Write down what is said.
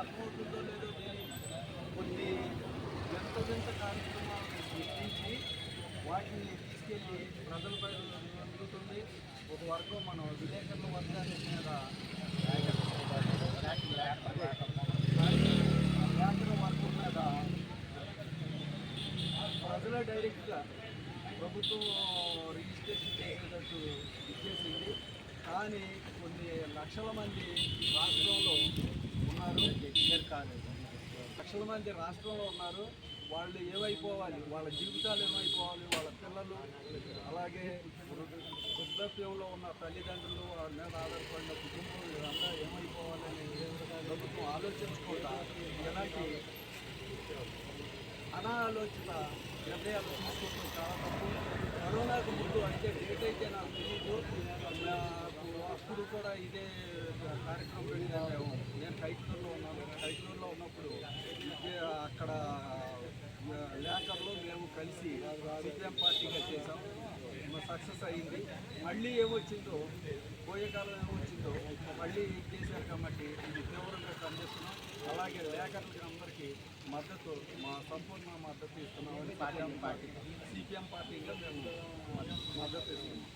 అర్థమవుతుందో లేదో తెలియదు. కొన్ని వింత వింత కార్యక్రమాలను గుర్తించి వాటిని తీసుకెళ్ళి ప్రజలపై అందుతుంది. ఒక వర్గం మన విలేకరుల వర్గాల మీద వ్యాకరణ వర్గం మీద ప్రజలే డైరెక్ట్గా ప్రభుత్వం రిజిస్ట్రేషన్ చేసేటట్టు ఇచ్చేసింది. కానీ కొన్ని లక్షల మంది రాష్ట్రంలో ఉన్నారు, లక్షల మంది రాష్ట్రంలో ఉన్నారు. వాళ్ళు ఏమైపోవాలి, వాళ్ళ జీవితాలు ఏమైపోవాలి, వాళ్ళ పిల్లలు, అలాగే వృద్ధాప్యంలో ఉన్న తల్లిదండ్రులు, వాళ్ళ మీద ఆధారపడిన కుటుంబం, వీళ్ళంతా ఏమైపోవాలని ప్రభుత్వం ఆలోచించకుండా ఎలాంటి అనాలోచిత నిర్ణయాలు తీసుకోవడం చాలా తప్పు. కరోనాకు ముందు అంటే డేట్ అయితే నాకు తెలియదు. అప్పుడు కూడా ఇదే కార్యక్రమం పెట్టాము. నేను కైట్లూరులో ఉన్నాను. కైట్లూరులో ఉన్నప్పుడు అక్కడ లేఖర్లు మేము కలిసి సిపిఎం పార్టీగా చేసాం. సక్సెస్ అయింది. మళ్ళీ ఏమొచ్చిందో, పోయే కాలం ఏమొచ్చిందో మళ్ళీ కేసీఆర్ కాబట్టి ఇది తీవ్రంగా ఖండిస్తున్నాం. అలాగే లేఖర్లకి అందరికీ మద్దతు, మా సంపూర్ణ మద్దతు ఇస్తున్నామని సిపిఎం పార్టీగా మేము మద్దతు ఇస్తున్నాం.